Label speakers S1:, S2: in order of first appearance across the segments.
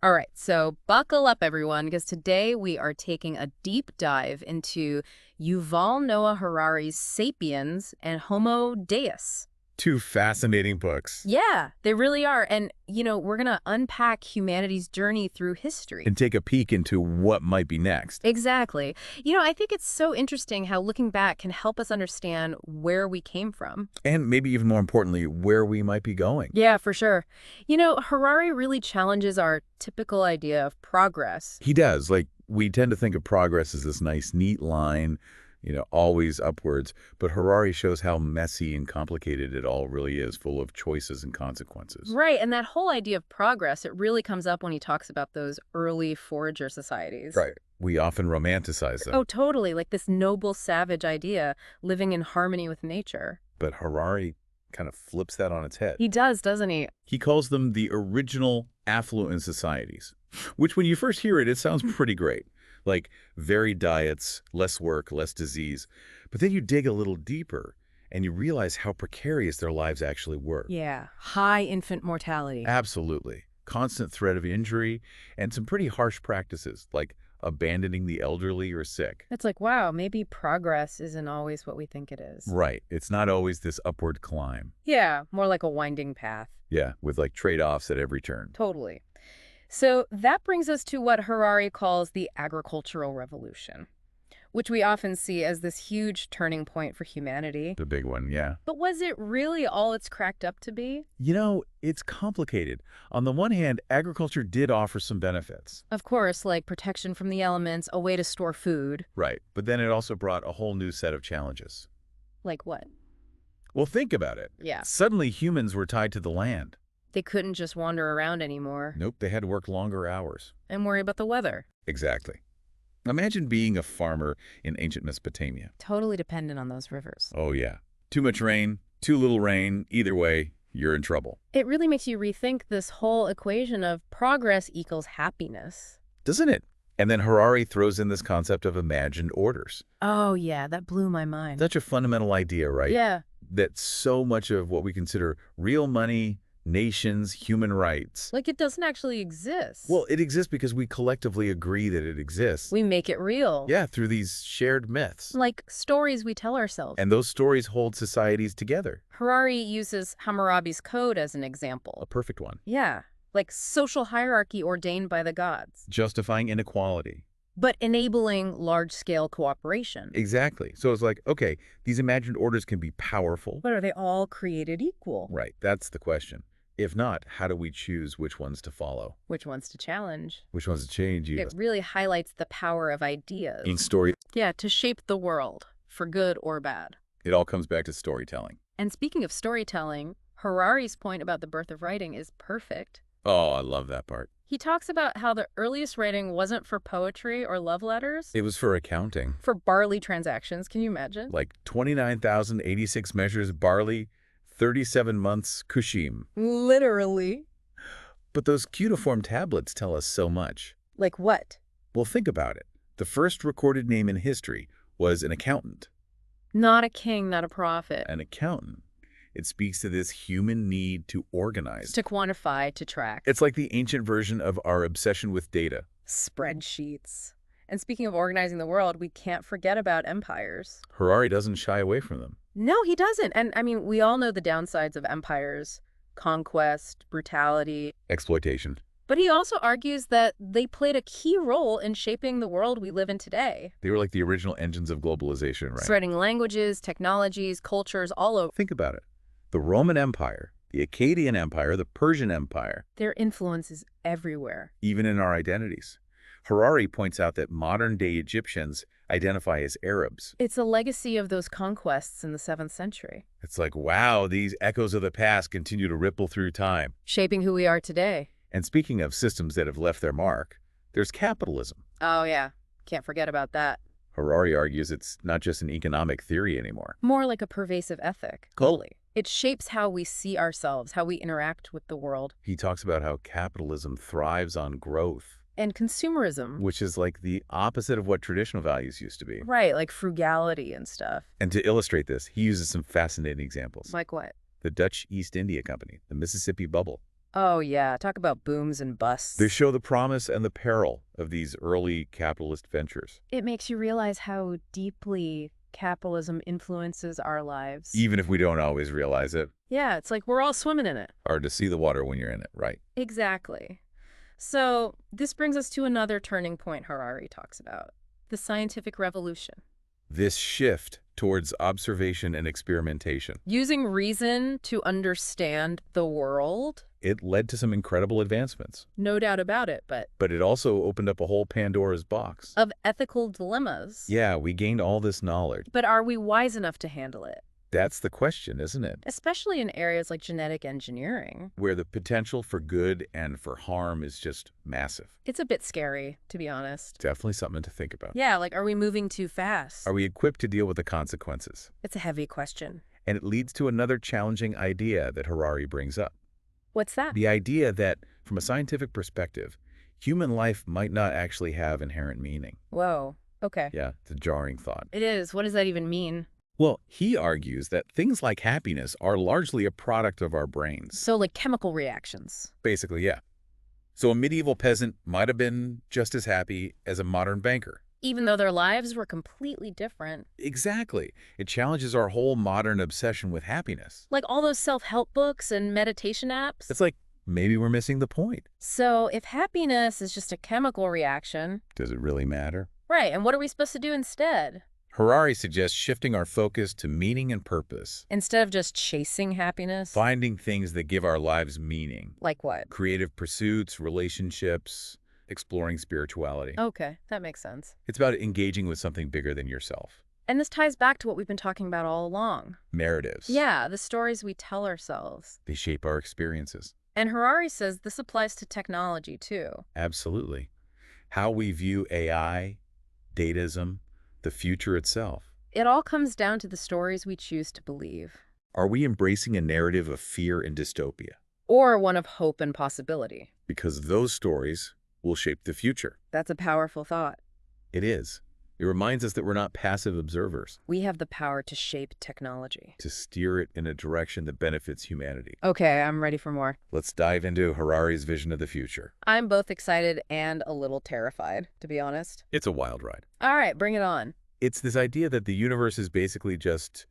S1: All right, so buckle up, everyone, because today we are taking a deep dive into Yuval Noah Harari's *Sapiens* and *Homo Deus*.
S2: Two fascinating books.
S1: Yeah, they really are. And, we're going to unpack humanity's journey through history.
S2: And take a peek into what might be next.
S1: Exactly. I think it's so interesting how looking back can help us understand where we came from.
S2: And maybe even more importantly, where we might be going.
S1: Yeah, for sure. Harari really challenges our typical idea of progress.
S2: He does. We tend to think of progress as this nice, neat line, always upwards. But Harari shows how messy and complicated it all really is, full of choices and consequences.
S1: Right, and that whole idea of progress, it really comes up when he talks about those early forager societies.
S2: Right. We often romanticize them.
S1: Oh, totally, like this noble savage idea, living in harmony with nature.
S2: But Harari kind of flips that on its head.
S1: He does, doesn't he?
S2: He calls them the original affluent societies, which when you first hear it sounds pretty great. Like varied diets, less work, less disease. But then you dig a little deeper and you realize how precarious their lives actually were.
S1: Yeah, high infant mortality.
S2: Absolutely. Constant threat of injury and some pretty harsh practices like abandoning the elderly or sick.
S1: It's like, wow, maybe progress isn't always what we think it is.
S2: Right. It's not always this upward climb.
S1: Yeah, more like a winding path.
S2: Yeah, with trade-offs at every turn.
S1: Totally. So that brings us to what Harari calls the agricultural revolution, which we often see as this huge turning point for humanity.
S2: The big one, yeah.
S1: But was it really all it's cracked up to be?
S2: It's complicated. On the one hand, agriculture did offer some benefits.
S1: Of course, like protection from the elements, a way to store food.
S2: Right, but then it also brought a whole new set of challenges.
S1: Like what?
S2: Well, think about it.
S1: Yeah.
S2: Suddenly humans were tied to the land.
S1: They couldn't just wander around anymore.
S2: Nope, they had to work longer hours.
S1: And worry about the weather.
S2: Exactly. Imagine being a farmer in ancient Mesopotamia.
S1: Totally dependent on those rivers.
S2: Oh, yeah. Too much rain, too little rain, either way, you're in trouble.
S1: It really makes you rethink this whole equation of progress equals happiness.
S2: Doesn't it? And then Harari throws in this concept of imagined orders.
S1: Oh, yeah, that blew my mind.
S2: Such a fundamental idea, right?
S1: Yeah.
S2: That so much of what we consider real money, nations, human rights.
S1: Like it doesn't actually exist.
S2: Well, it exists because we collectively agree that it exists.
S1: We make it real.
S2: Yeah, through these shared myths.
S1: Like stories we tell ourselves.
S2: And those stories hold societies together.
S1: Harari uses Hammurabi's code as an example.
S2: A perfect one.
S1: Yeah, like social hierarchy ordained by the gods.
S2: Justifying inequality.
S1: But enabling large-scale cooperation.
S2: Exactly. So it's like, okay, these imagined orders can be powerful.
S1: But are they all created equal?
S2: Right, that's the question. If not, how do we choose which ones to follow?
S1: Which ones to challenge?
S2: Which ones to change?
S1: It really highlights the power of ideas.
S2: In story,
S1: Yeah, to shape the world, for good or bad.
S2: it all comes back to storytelling.
S1: And speaking of storytelling, Harari's point about the birth of writing is perfect.
S2: Oh, I love that part.
S1: He talks about how the earliest writing wasn't for poetry or love letters.
S2: It was for accounting.
S1: For barley transactions, can you imagine?
S2: Like 29,086 measures barley, 37 months kushim.
S1: Literally.
S2: But those cuneiform tablets tell us so much.
S1: Like what?
S2: Well, think about it. The first recorded name in history was an accountant.
S1: Not a king, not a prophet.
S2: An accountant. It speaks to this human need to organize.
S1: To quantify, to track.
S2: It's like the ancient version of our obsession with data.
S1: Spreadsheets. And speaking of organizing the world, we can't forget about empires.
S2: Harari doesn't shy away from them.
S1: No, he doesn't. And we all know the downsides of empires. Conquest, brutality.
S2: Exploitation.
S1: But he also argues that they played a key role in shaping the world we live in today.
S2: They were like the original engines of globalization, right?
S1: Spreading languages, technologies, cultures all over.
S2: Think about it. The Roman Empire, the Akkadian Empire, the Persian Empire.
S1: Their influence is everywhere.
S2: Even in our identities. Harari points out that modern-day Egyptians identify as Arabs.
S1: It's a legacy of those conquests in the 7th century.
S2: It's like, wow, these echoes of the past continue to ripple through time.
S1: Shaping who we are today.
S2: And speaking of systems that have left their mark, there's capitalism.
S1: Oh, yeah. Can't forget about that.
S2: Harari argues it's not just an economic theory anymore.
S1: More like a pervasive ethic.
S2: Cool.
S1: It shapes how we see ourselves, how we interact with the world.
S2: He talks about how capitalism thrives on growth.
S1: And consumerism.
S2: Which is like the opposite of what traditional values used to be.
S1: Right, like frugality and stuff.
S2: And to illustrate this, he uses some fascinating examples.
S1: Like what?
S2: The Dutch East India Company, the Mississippi Bubble.
S1: Oh, yeah. Talk about booms and
S2: They
S1: busts.
S2: show the promise and the peril of these early capitalist ventures,
S1: It makes you realize how deeply capitalism influences our lives.
S2: even if we don't always realize it.
S1: Yeah, it's like we're all swimming in it.
S2: Hard to see the water when you're in it, right?
S1: Exactly. So, this brings us to another turning point Harari talks about, the scientific revolution.
S2: This shift towards observation and experimentation,
S1: Using reason to understand the world,
S2: it led to some incredible advancements.
S1: no doubt about it, but
S2: But it also opened up a whole Pandora's box.
S1: of ethical dilemmas.
S2: Yeah, we gained all this knowledge.
S1: But are we wise enough to handle it?
S2: That's the question, isn't it?
S1: Especially in areas like genetic engineering.
S2: Where the potential for good and for harm is just massive.
S1: It's a bit scary, to be honest.
S2: Definitely something to think about.
S1: Yeah, like, are we moving too fast?
S2: Are we equipped to deal with the consequences?
S1: It's a heavy question.
S2: And it leads to another challenging idea that Harari brings up.
S1: What's that?
S2: The idea that, from a scientific perspective, human life might not actually have inherent meaning.
S1: Whoa. Okay.
S2: Yeah, it's a jarring thought.
S1: It is. What does that even mean?
S2: Well, he argues that things like happiness are largely a product of our brains.
S1: So, like chemical reactions.
S2: Basically, yeah. So a medieval peasant might have been just as happy as a modern banker.
S1: Even though their lives were completely different.
S2: Exactly. It challenges our whole modern obsession with happiness.
S1: Like all those self-help books and meditation apps.
S2: It's like, maybe we're missing the point.
S1: So, if happiness is just a chemical reaction,
S2: Does it really matter?
S1: right, and what are we supposed to do instead?
S2: Harari suggests shifting our focus to meaning and purpose.
S1: Instead of just chasing happiness?
S2: Finding things that give our lives meaning.
S1: Like what?
S2: Creative pursuits, relationships, exploring spirituality.
S1: Okay, that makes sense.
S2: It's about engaging with something bigger than yourself.
S1: And this ties back to what we've been talking about all along.
S2: Narratives.
S1: Yeah, the stories we tell ourselves.
S2: They shape our experiences.
S1: And Harari says this applies to technology too.
S2: Absolutely. How we view AI, dataism, the future itself.
S1: It all comes down to the stories we choose to believe.
S2: Are we embracing a narrative of fear and dystopia?
S1: Or one of hope and possibility.
S2: Because those stories will shape the future.
S1: That's a powerful thought.
S2: It is. It reminds us that we're not passive observers,
S1: We have the power to shape technology.
S2: to steer it in a direction that benefits humanity.
S1: Okay, I'm ready for more.
S2: Let's dive into Harari's vision of the future.
S1: I'm both excited and a little terrified, to be honest.
S2: It's a wild ride.
S1: All right, bring it on.
S2: It's this idea that the universe is basically just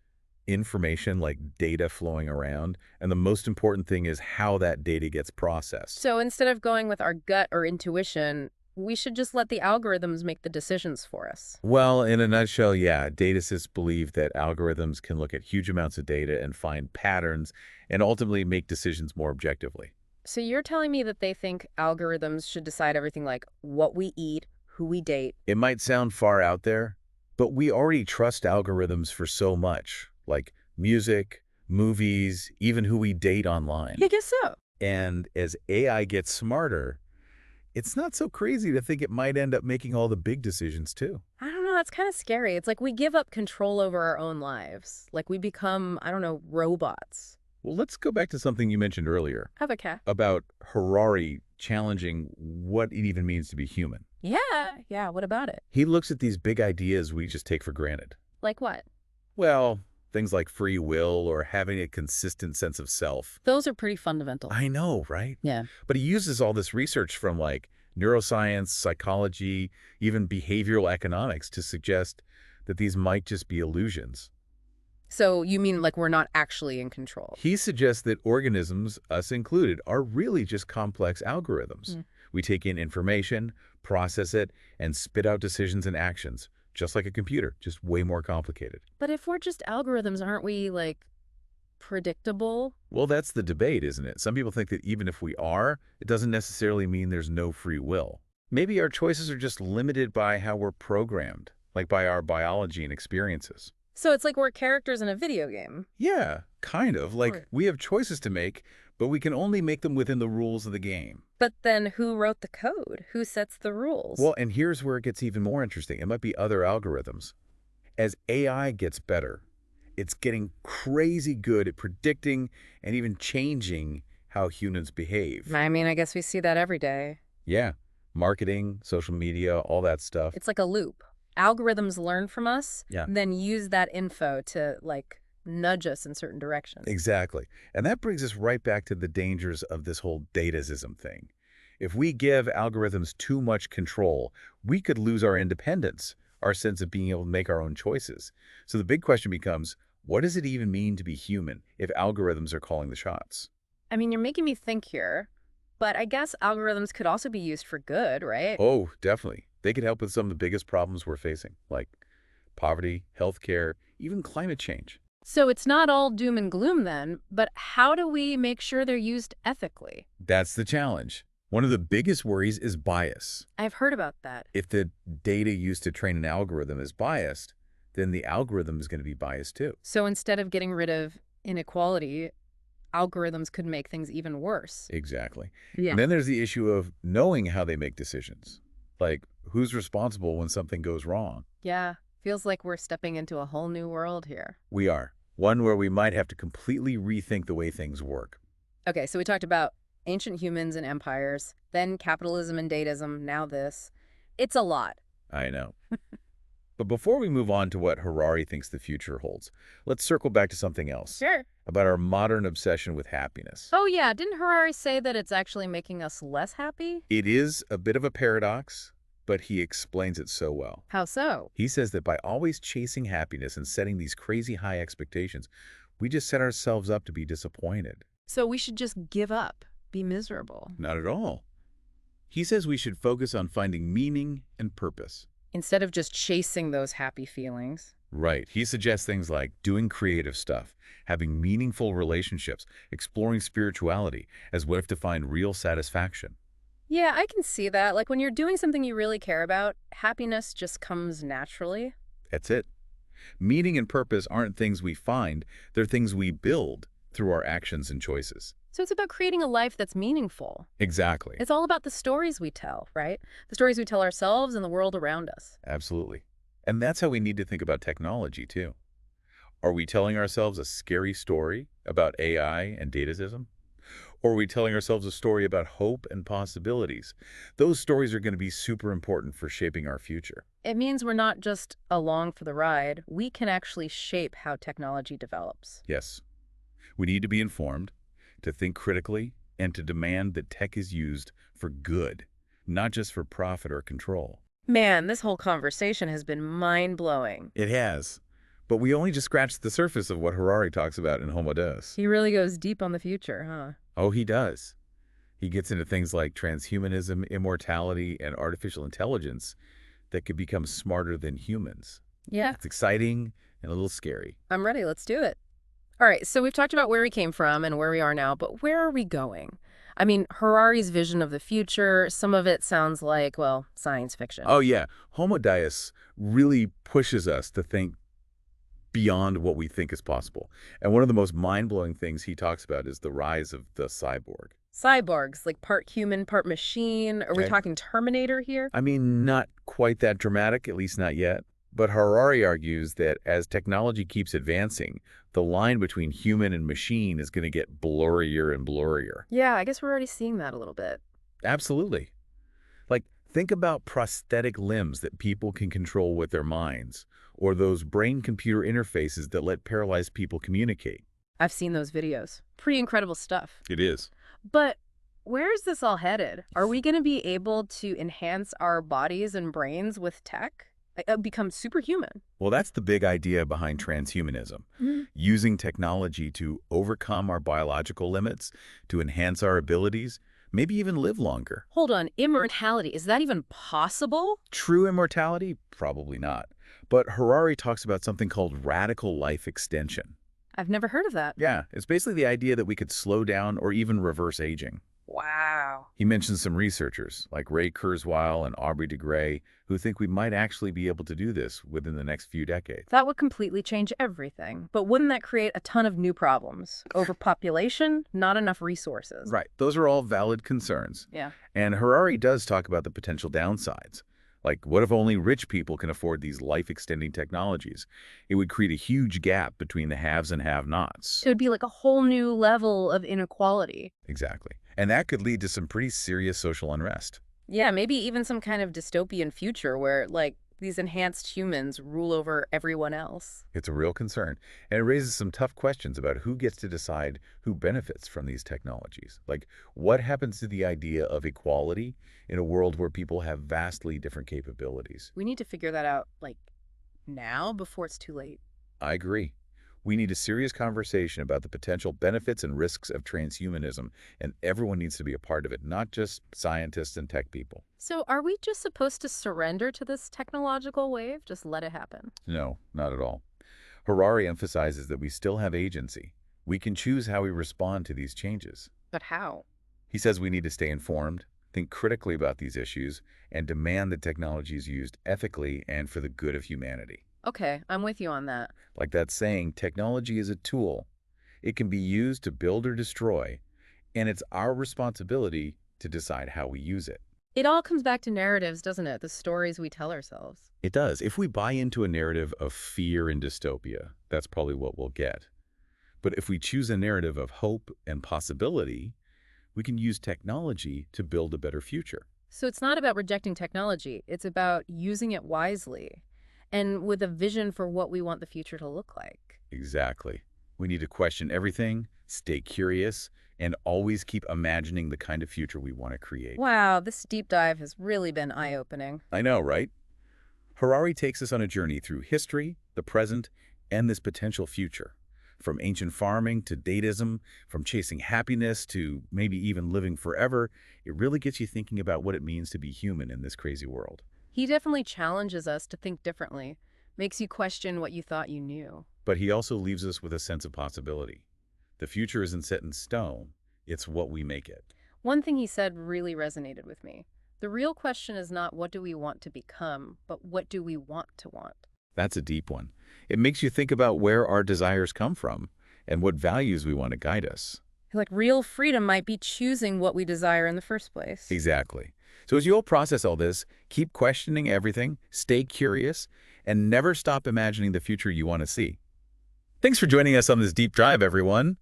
S2: information, like data flowing around, and the most important thing is how that data gets processed.
S1: So instead of going with our gut or intuition, we should just let the algorithms make the decisions for us.
S2: Well, in a nutshell, yeah, dataists believe that algorithms can look at huge amounts of data and find patterns and ultimately make decisions more objectively.
S1: So you're telling me that they think algorithms should decide everything like what we eat, who we date.
S2: It might sound far out there, but we already trust algorithms for so much, like music, movies, even who we date online.
S1: I guess so.
S2: And as AI gets smarter, it's not so crazy to think it might end up making all the big decisions too.
S1: I don't know, that's kind of scary. It's like we give up control over our own lives. Like we become, I don't know, robots.
S2: Well, let's go back to something you mentioned earlier
S1: Okay.
S2: about Harari challenging what it even means to be human.
S1: Yeah, what about it?
S2: He looks at these big ideas we just take for granted.
S1: Like what?
S2: Well, things like free will or having a consistent sense of self.
S1: Those are pretty fundamental.
S2: I know, right?
S1: Yeah.
S2: But he uses all this research from like neuroscience, psychology, even behavioral economics to suggest that these might just be illusions.
S1: So you mean like we're not actually in control?
S2: He suggests that organisms, us included, are really just complex algorithms.
S1: Mm.
S2: We take in information, process it, and spit out decisions and actions, just like a computer, just way more complicated.
S1: But if we're just algorithms, aren't we, like, predictable?
S2: Well, that's the debate, isn't it? Some people think that even if we are, it doesn't necessarily mean there's no free will. Maybe our choices are just limited by how we're programmed, like by our biology and experiences.
S1: So it's like we're characters in a video game.
S2: Yeah, kind of. Like,
S1: Right.
S2: we have choices to make, but we can only make them within the rules of the game.
S1: But then who wrote the code? Who sets the rules?
S2: Well, and here's where it gets even more interesting. It might be other algorithms. As AI gets better, it's getting crazy good at predicting and even changing how humans behave.
S1: I mean, I guess we see that every day.
S2: Yeah, marketing, social media, all that stuff.
S1: It's like a loop. Algorithms learn from us,
S2: Yeah.
S1: then use that info to, like, nudge us in certain directions.
S2: Exactly. And that brings us right back to the dangers of this whole datasism thing. If we give algorithms too much control, we could lose our independence, our sense of being able to make our own choices. So the big question becomes, what does it even mean to be human if algorithms are calling the shots?
S1: I mean, you're making me think here, but I guess algorithms could also be used for good, right?
S2: Oh, definitely. They could help with some of the biggest problems we're facing, like poverty, healthcare, even climate change.
S1: So it's not all doom and gloom then, but how do we make sure they're used ethically?
S2: That's the challenge. One of the biggest worries is bias.
S1: I've heard about that.
S2: If the data used to train an algorithm is biased, then the algorithm is going to be biased too.
S1: So instead of getting rid of inequality, algorithms could make things even worse.
S2: Exactly.
S1: Yeah.
S2: And then there's the issue of knowing how they make decisions. Like, who's responsible when something goes wrong?
S1: Yeah, feels like we're stepping into a whole new world here.
S2: We are. One where we might have to completely rethink the way things work.
S1: Okay, so we talked about ancient humans and empires, then capitalism and datism, now this. It's a lot.
S2: I know. But before we move on to what Harari thinks the future holds, let's circle back to something else.
S1: Sure.
S2: About our modern obsession with happiness.
S1: Oh yeah, didn't Harari say that it's actually making us less happy?
S2: It is a bit of a paradox, but he explains it so well.
S1: How so?
S2: He says that by always chasing happiness and setting these crazy high expectations, we just set ourselves up to be disappointed.
S1: So we should just give up, be miserable.
S2: Not at all. He says we should focus on finding meaning and purpose.
S1: Instead of just chasing those happy feelings.
S2: Right. He suggests things like doing creative stuff, having meaningful relationships, exploring spirituality as ways to find real satisfaction.
S1: Yeah, I can see that. Like when you're doing something you really care about, happiness just comes naturally.
S2: That's it. Meaning and purpose aren't things we find, they're things we build through our actions and choices.
S1: So it's about creating a life that's meaningful.
S2: Exactly.
S1: It's all about the stories we tell, right? The stories we tell ourselves and the world around us.
S2: Absolutely. And that's how we need to think about technology, too. Are we telling ourselves a scary story about AI and datasism? Or are we telling ourselves a story about hope and possibilities? Those stories are going to be super important for shaping our future.
S1: It means we're not just along for the ride. We can actually shape how technology develops.
S2: Yes. We need to be informed, to think critically, and to demand that tech is used for good, not just for profit or control.
S1: Man, this whole conversation has been mind-blowing.
S2: It has. But we only just scratched the surface of what Harari talks about in Homo Deus.
S1: He really goes deep on the future, huh?
S2: Oh, he does. He gets into things like transhumanism, immortality, and artificial intelligence that could become smarter than humans.
S1: Yeah.
S2: It's exciting and a little scary.
S1: I'm ready. Let's do it. All right, so we've talked about where we came from and where we are now, but where are we going? I mean, Harari's vision of the future, some of it sounds like, well, science fiction.
S2: Oh, yeah. Homo Deus really pushes us to think beyond what we think is possible. And one of the most mind-blowing things he talks about is the rise of the cyborg.
S1: Cyborgs, like part human, part machine. Are we
S2: Okay.
S1: talking Terminator here?
S2: I mean, not quite that dramatic, at least not yet. But Harari argues that as technology keeps advancing, the line between human and machine is going to get blurrier and blurrier.
S1: Yeah, I guess we're already seeing that a little bit.
S2: Absolutely. Like, think about prosthetic limbs that people can control with their minds, or those brain-computer interfaces that let paralyzed people communicate.
S1: I've seen those videos. Pretty incredible stuff.
S2: It is.
S1: But where is this all headed? Are we going to be able to enhance our bodies and brains with tech? Become superhuman?
S2: Well, that's the big idea behind transhumanism. Using technology to overcome our biological limits, to enhance our abilities, maybe even live longer.
S1: Hold on, immortality, is that even possible?
S2: True immortality? Probably not. But Harari talks about something called radical life extension.
S1: I've never heard of that.
S2: Yeah, it's basically the idea that we could slow down or even reverse aging.
S1: Wow.
S2: He mentions some researchers like Ray Kurzweil and Aubrey de Grey who think we might actually be able to do this within the next few decades.
S1: That would completely change everything. But wouldn't that create a ton of new problems? Overpopulation, not enough resources.
S2: Right. Those are all valid concerns.
S1: Yeah.
S2: And Harari does talk about the potential downsides. Like, what if only rich people can afford these life-extending technologies? It would create a huge gap between the haves and have-nots.
S1: So it'd be like a whole new level of inequality.
S2: Exactly. And that could lead to some pretty serious social unrest.
S1: Yeah, maybe even some kind of dystopian future where, like, these enhanced humans rule over everyone else.
S2: It's a real concern, and it raises some tough questions about who gets to decide who benefits from these technologies. Like, what happens to the idea of equality in a world where people have vastly different capabilities?
S1: We need to figure that out, like, now before it's too late.
S2: I agree. We need a serious conversation about the potential benefits and risks of transhumanism, and everyone needs to be a part of it, not just scientists and tech people.
S1: So, are we just supposed to surrender to this technological wave? Just let it happen?
S2: No, not at all. Harari emphasizes that we still have agency. We can choose how we respond to these changes.
S1: But how?
S2: He says we need to stay informed, think critically about these issues, and demand that technology is used ethically and for the good of humanity.
S1: Okay, I'm with you on that.
S2: Like that saying, technology is a tool. It can be used to build or destroy, and it's our responsibility to decide how we use it.
S1: It all comes back to narratives, doesn't it? The stories we tell ourselves.
S2: It does. If we buy into a narrative of fear and dystopia, that's probably what we'll get. But if we choose a narrative of hope and possibility, we can use technology to build a better future.
S1: So it's not about rejecting technology, it's about using it wisely and with a vision for what we want the future to look like.
S2: Exactly. We need to question everything, stay curious, and always keep imagining the kind of future we want to create.
S1: Wow, this deep dive has really been eye-opening.
S2: I know, right? Harari takes us on a journey through history, the present, and this potential future. From ancient farming to datism, from chasing happiness to maybe even living forever, it really gets you thinking about what it means to be human in this crazy world.
S1: He definitely challenges us to think differently, makes you question what you thought you knew.
S2: But he also leaves us with a sense of possibility. The future isn't set in stone, it's what we make it.
S1: One thing he said really resonated with me. The real question is not what do we want to become, but what do we want to want?
S2: That's a deep one. It makes you think about where our desires come from and what values we want to guide us.
S1: Like real freedom might be choosing what we desire in the first place.
S2: Exactly. So as you'll process all this, keep questioning everything, stay curious, and never stop imagining the future you want to see. Thanks for joining us on this deep dive, everyone.